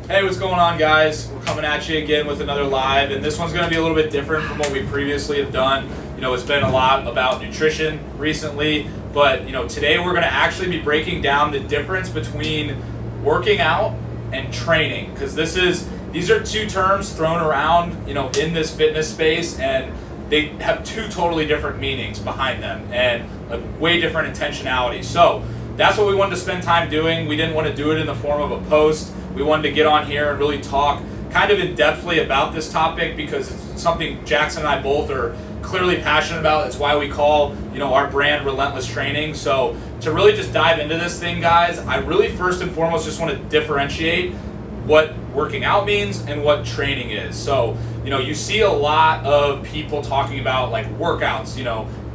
Hey, what's going on, guys? We're coming at you again with another live, and this one's going to be a little bit different from what we previously have done. It's been a lot about nutrition recently, but today we're going to actually be breaking down the difference between working out and training, because these are two terms thrown around, in this fitness space, and they have two totally different meanings behind them and a way different intentionality. So that's what we wanted to spend time doing. We didn't want to do it in the form of a post. We wanted to get on here and really talk kind of in-depthly about this topic because it's something Jackson and I both are clearly passionate about. It's why we call, our brand Relentless Training. So to really just dive into this thing, guys, I really first and foremost just want to differentiate what working out means and what training is. So, you see a lot of people talking about like workouts,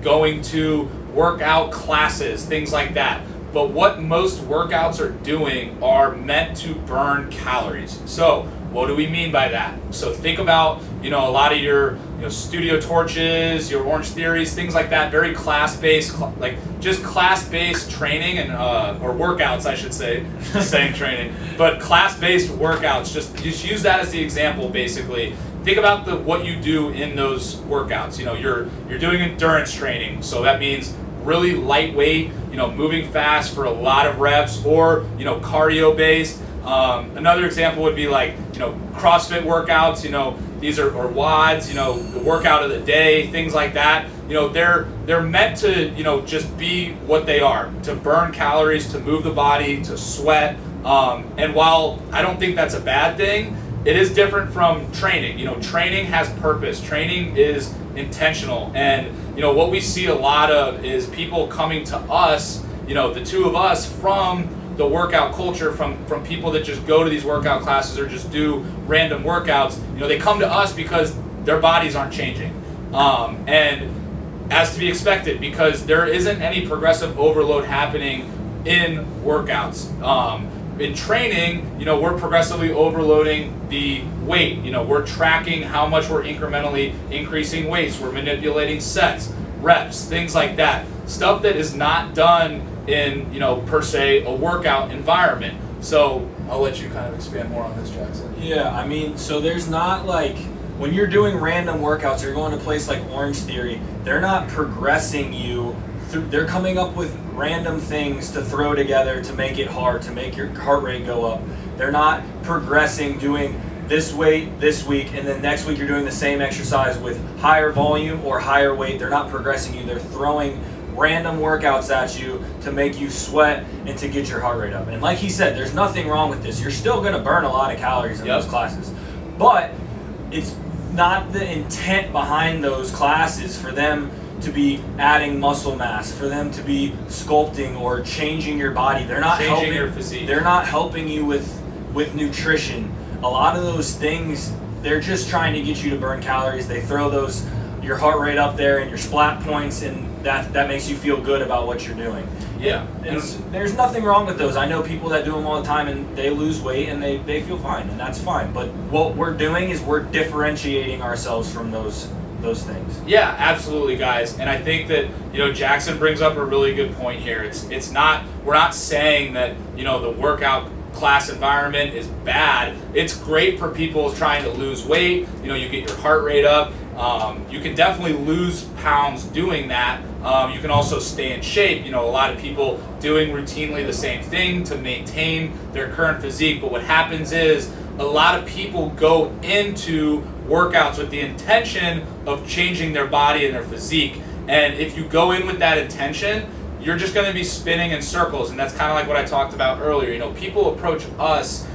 going to workout classes, things like that. But what most workouts are doing are meant to burn calories. So what do we mean by that? So think about, a lot of your Studio Torches, your Orange Theories, things like that, very class-based, like just class-based training and or workouts, I should say, saying training, but class-based workouts. Just use that as the example, basically. Think about what you do in those workouts. You're doing endurance training, so that means really lightweight, moving fast for a lot of reps, or cardio based. Another example would be like CrossFit workouts. These are or WODs. The workout of the day, things like that. They're meant to just be what they are, to burn calories, to move the body, to sweat. And while I don't think that's a bad thing, it is different from training. Training has purpose. Training is intentional, and what we see a lot of is people coming to us, the two of us, from the workout culture, from people that just go to these workout classes or just do random workouts. They come to us because their bodies aren't changing, and as to be expected, because there isn't any progressive overload happening in workouts. In training, we're progressively overloading the weight. We're tracking how much we're incrementally increasing weights. We're manipulating sets, reps, things like that. Stuff that is not done in, per se, a workout environment. So I'll let you kind of expand more on this, Jackson. Yeah, so there's not like, when you're doing random workouts, you're going to a place like Orange Theory, they're not progressing you. They're coming up with random things to throw together to make it hard, to make your heart rate go up. They're not progressing, doing this weight this week, and then next week you're doing the same exercise with higher volume or higher weight. They're not progressing you. They're throwing random workouts at you to make you sweat and to get your heart rate up. And like he said, there's nothing wrong with this. You're still going to burn a lot of calories in those classes. But it's not the intent behind those classes for them to be adding muscle mass, for them to be sculpting or changing your body. They're not changing your physique. They're not helping you with nutrition. A lot of those things, they're just trying to get you to burn calories. They throw your heart rate up there and your splat points, and that makes you feel good about what you're doing. Yeah. And there's nothing wrong with those. I know people that do them all the time and they lose weight and they feel fine, and that's fine. But what we're doing is we're differentiating ourselves from those things. Yeah, absolutely, guys. And I think that Jackson brings up a really good point here. It's not, we're not saying that the workout class environment is bad. It's great for people trying to lose weight. You get your heart rate up. You can definitely lose pounds doing that. You can also stay in shape. A lot of people doing routinely the same thing to maintain their current physique. But what happens is a lot of people go into workouts with the intention of changing their body and their physique. And if you go in with that intention, you're just going to be spinning in circles. And that's kind of like what I talked about earlier. People approach us,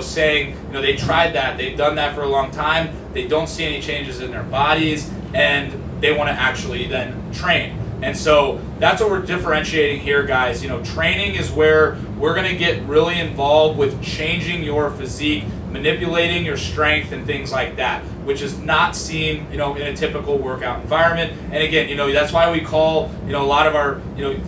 saying, they tried that, they've done that for a long time, they don't see any changes in their bodies, and they want to actually then train. And so that's what we're differentiating here, guys. Training is where we're going to get really involved with changing your physique, manipulating your strength and things like that, which is not seen, in a typical workout environment. And again, that's why we call, a lot of our,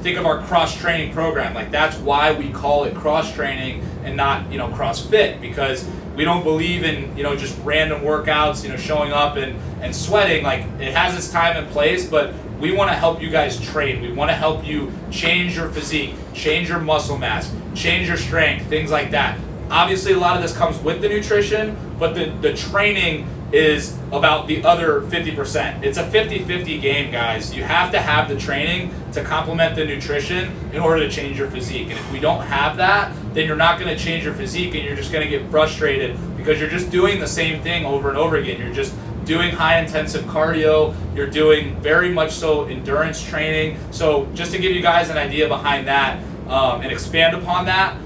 think of our cross-training program. Like, that's why we call it cross-training and not, CrossFit, because we don't believe in, just random workouts, showing up and sweating. Like, it has its time and place, but we want to help you guys train. We want to help you change your physique, change your muscle mass, change your strength, things like that. obviously a lot of this comes with the nutrition, but the training is about the other 50%. It's a 50-50 game, guys. You have to have the training to complement the nutrition in order to change your physique. And if we don't have that, then you're not going to change your physique, and you're just going to get frustrated because you're just doing the same thing over and over again. You're just doing high intensive cardio, you're doing very much so endurance training. So just to give you guys an idea behind that and expand upon that,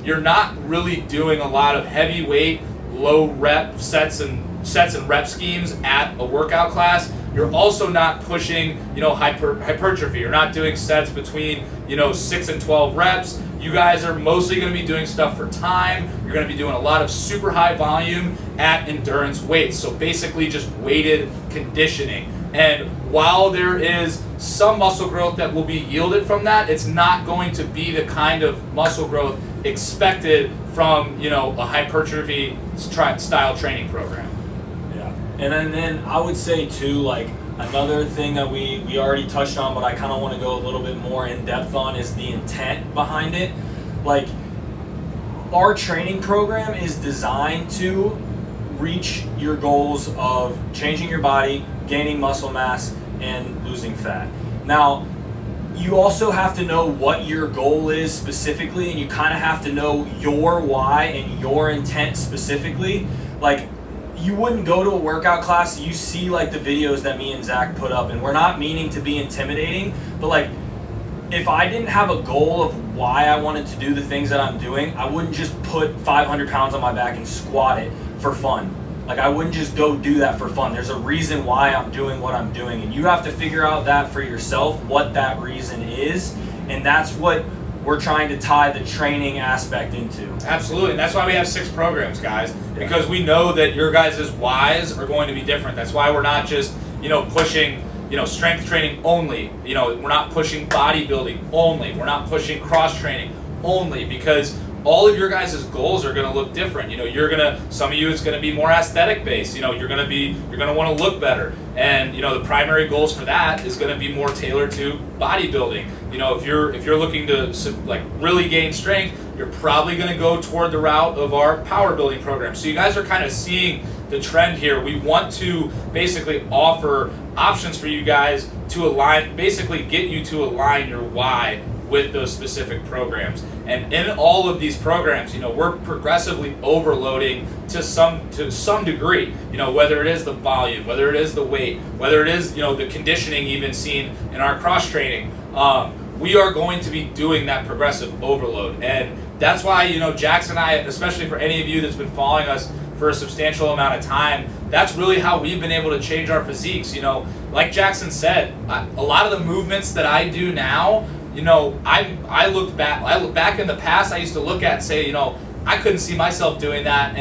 you're not really doing a lot of heavyweight, low rep sets and rep schemes at a workout class. You're also not pushing, hypertrophy. You're not doing sets between, 6 and 12 reps. You guys are mostly going to be doing stuff for time. You're going to be doing a lot of super high volume at endurance weights. So basically just weighted conditioning. And while there is some muscle growth that will be yielded from that, it's not going to be the kind of muscle growth expected from, a hypertrophy style training program. Yeah. And then I would say too, like, another thing that we already touched on, but I kind of want to go a little bit more in depth on, is the intent behind it. Like, our training program is designed to reach your goals of changing your body, gaining muscle mass, and losing fat. Now, you also have to know what your goal is specifically, and you kind of have to know your why and your intent specifically. Like, you wouldn't go to a workout class, you see like the videos that me and Zach put up, and we're not meaning to be intimidating, but like, if I didn't have a goal of why I wanted to do the things that I'm doing, I wouldn't just put 500 pounds on my back and squat it for fun. Like, I wouldn't just go do that for fun. There's a reason why I'm doing what I'm doing, and you have to figure out that for yourself, what that reason is, and that's what we're trying to tie the training aspect into. Absolutely, and that's why we have 6 programs, guys, because we know that your guys' whys are going to be different. That's why we're not just, pushing, strength training only. We're not pushing bodybuilding only. We're not pushing cross training only, because all of your guys' goals are going to look different. Some of you, it's going to be more aesthetic based. You're going to want to look better, and the primary goals for that is going to be more tailored to bodybuilding. If you're looking to really gain strength, you're probably going to go toward the route of our power building program. So you guys are kind of seeing the trend here. We want to basically offer options for you guys to align, basically get you to align your why with those specific programs. And in all of these programs, we're progressively overloading to some degree, whether it is the volume, whether it is the weight, whether it is, the conditioning even seen in our cross training. We are going to be doing that progressive overload. And that's why, Jackson and I, especially for any of you that's been following us for a substantial amount of time, that's really how we've been able to change our physiques. Like Jackson said, a lot of the movements that I do now, I look back in the past, I used to look at and say, I couldn't see myself doing that,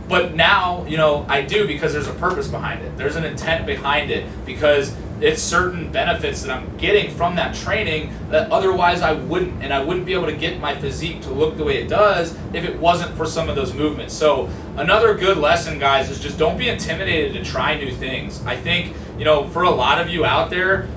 but now, I do, because there's a purpose behind it. There's an intent behind it, because it's certain benefits that I'm getting from that training that otherwise I wouldn't, and I wouldn't be able to get my physique to look the way it does if it wasn't for some of those movements. So another good lesson, guys, is just don't be intimidated to try new things. I think, for a lot of you out there,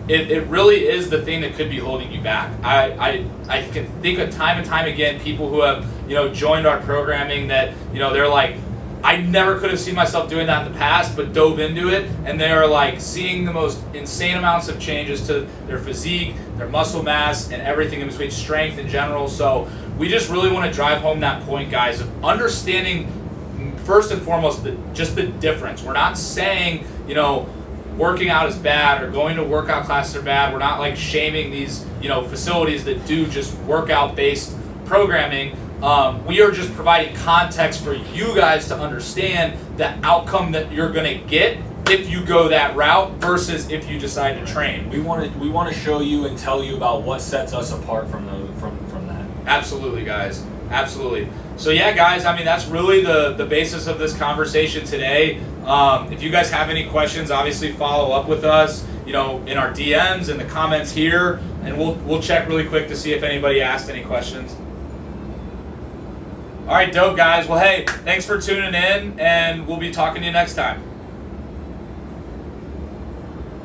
it really is the thing that could be holding you back. I can think of time and time again people who have joined our programming that they're like, I never could have seen myself doing that in the past, but dove into it, and they're like seeing the most insane amounts of changes to their physique, their muscle mass, and everything in between, strength in general. So we just really want to drive home that point, guys, of understanding first and foremost just the difference. We're not saying working out is bad or going to workout classes are bad. We're not like shaming these facilities that do just workout based programming. We are just providing context for you guys to understand the outcome that you're going to get if you go that route versus if you decide to train. We want to show you and tell you about what sets us apart from that. Absolutely, guys. Absolutely. So yeah, guys, I mean, that's really the basis of this conversation today. If you guys have any questions, obviously follow up with us, in our DMs and the comments here, and we'll check really quick to see if anybody asked any questions. All right, dope, guys. Well, hey, thanks for tuning in, and we'll be talking to you next time.